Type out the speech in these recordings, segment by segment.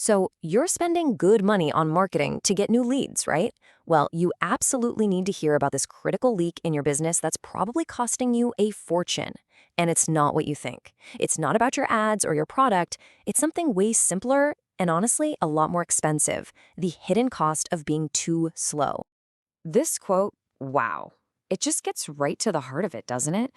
So you're spending good money on marketing to get new leads, right? Well, you absolutely need to hear about this critical leak in your business that's probably costing you a fortune. And it's not what you think. It's not about your ads or your product. It's something way simpler and honestly a lot more expensive: the hidden cost of being too slow. This quote, wow, it just gets right to the heart of it, doesn't it?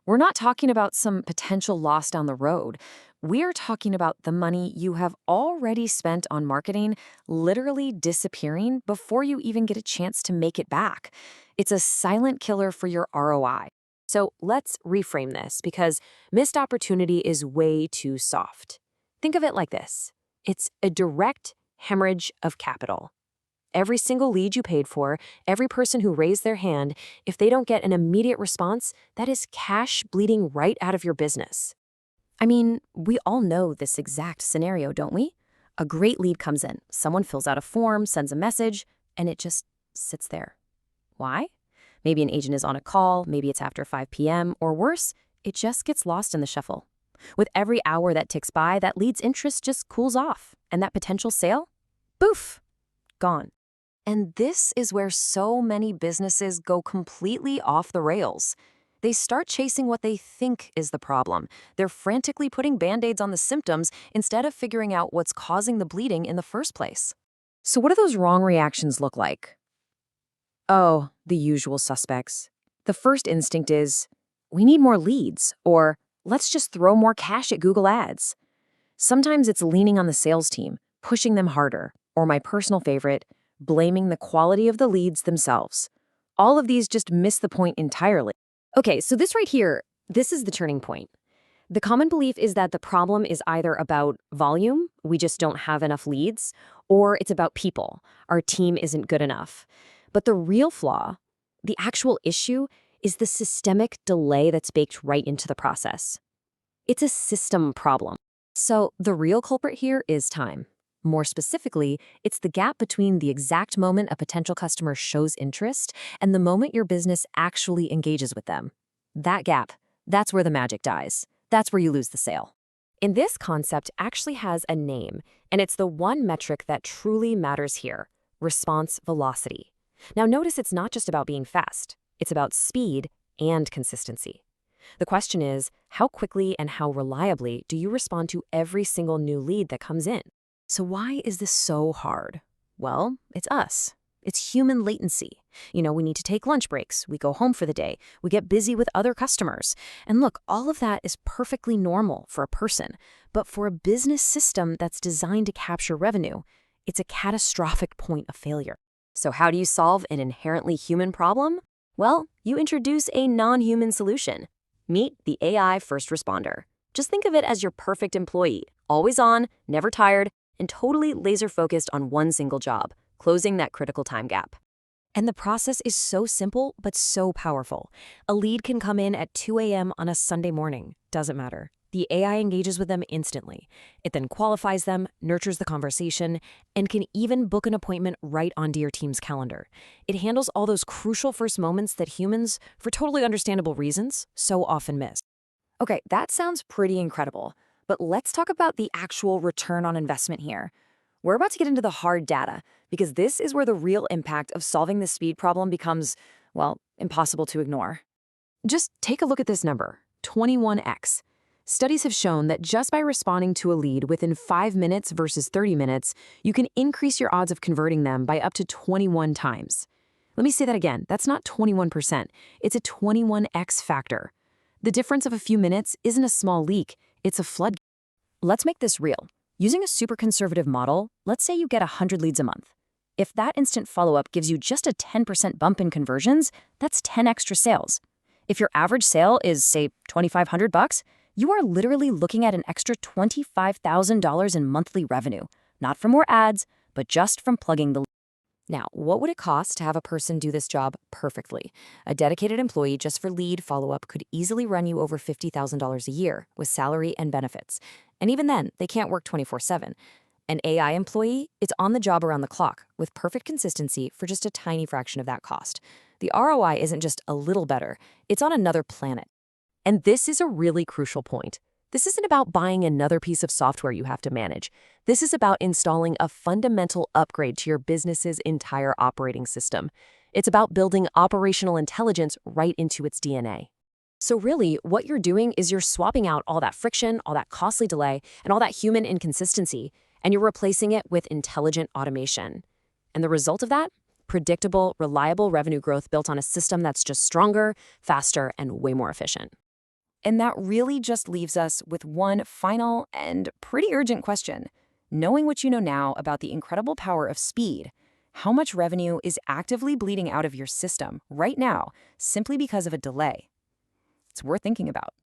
We're not talking about some potential loss down the road. We're talking about the money you have already spent on marketing literally disappearing before you even get a chance to make it back. It's a silent killer for your ROI. So let's reframe this, because missed opportunity is way too soft. Think of it like this: it's a direct hemorrhage of capital. Every single lead you paid for, every person who raised their hand, if they don't get an immediate response, that is cash bleeding right out of your business. I mean, we all know this exact scenario, don't we? A great lead comes in, someone fills out a form, sends a message, and it just sits there. Why? Maybe an agent is on a call, maybe it's after 5 p.m., or worse, it just gets lost in the shuffle. With every hour that ticks by, that lead's interest just cools off, and that potential sale? Boof! Gone. And this is where so many businesses go completely off the rails. They start chasing what they think is the problem. They're frantically putting band-aids on the symptoms instead of figuring out what's causing the bleeding in the first place. So what do those wrong reactions look like? Oh, the usual suspects. The first instinct is, we need more leads, or let's just throw more cash at Google Ads. Sometimes it's leaning on the sales team, pushing them harder, or my personal favorite, blaming the quality of the leads themselves. All of these just miss the point entirely. Okay, so this right here, this is the turning point. The common belief is that the problem is either about volume, we just don't have enough leads, or it's about people, our team isn't good enough. But the real flaw, the actual issue, is the systemic delay that's baked right into the process. It's a system problem. So the real culprit here is time. More specifically, it's the gap between the exact moment a potential customer shows interest and the moment your business actually engages with them. That gap, that's where the magic dies. That's where you lose the sale. And this concept actually has a name, and it's the one metric that truly matters here: response velocity. Now notice it's not just about being fast. It's about speed and consistency. The question is, how quickly and how reliably do you respond to every single new lead that comes in? So why is this so hard? Well, it's us. It's human latency. We need to take lunch breaks. We go home for the day. We get busy with other customers. And look, all of that is perfectly normal for a person. But for a business system that's designed to capture revenue, it's a catastrophic point of failure. So how do you solve an inherently human problem? Well, you introduce a non-human solution. Meet the AI first responder. Just think of it as your perfect employee, always on, never tired, and totally laser-focused on one single job: closing that critical time gap. And the process is so simple, but so powerful. A lead can come in at 2 a.m. on a Sunday morning. Doesn't matter. The AI engages with them instantly. It then qualifies them, nurtures the conversation, and can even book an appointment right onto your team's calendar. It handles all those crucial first moments that humans, for totally understandable reasons, so often miss. Okay, that sounds pretty incredible. But let's talk about the actual return on investment here. We're about to get into the hard data, because this is where the real impact of solving the speed problem becomes, well, impossible to ignore. Just take a look at this number, 21x. Studies have shown that just by responding to a lead within 5 minutes versus 30 minutes, you can increase your odds of converting them by up to 21 times. Let me say that again. That's not 21%. It's a 21x factor. The difference of a few minutes isn't a small leak. It's a flood. Let's make this real. Using a super conservative model, let's say you get 100 leads a month. If that instant follow-up gives you just a 10% bump in conversions, that's 10 extra sales. If your average sale is, say, $2,500, you are literally looking at an extra $25,000 in monthly revenue, not from more ads, but just from plugging the lead. Now, what would it cost to have a person do this job perfectly? A dedicated employee just for lead follow-up could easily run you over $50,000 a year with salary and benefits. And even then, they can't work 24/7. An AI employee, it's on the job around the clock with perfect consistency for just a tiny fraction of that cost. The ROI isn't just a little better, it's on another planet. And this is a really crucial point. This isn't about buying another piece of software you have to manage. This is about installing a fundamental upgrade to your business's entire operating system. It's about building operational intelligence right into its DNA. So really, what you're doing is you're swapping out all that friction, all that costly delay, and all that human inconsistency, and you're replacing it with intelligent automation. And the result of that? Predictable, reliable revenue growth built on a system that's just stronger, faster, and way more efficient. And that really just leaves us with one final and pretty urgent question. Knowing what you know now about the incredible power of speed, how much revenue is actively bleeding out of your system right now simply because of a delay? It's worth thinking about.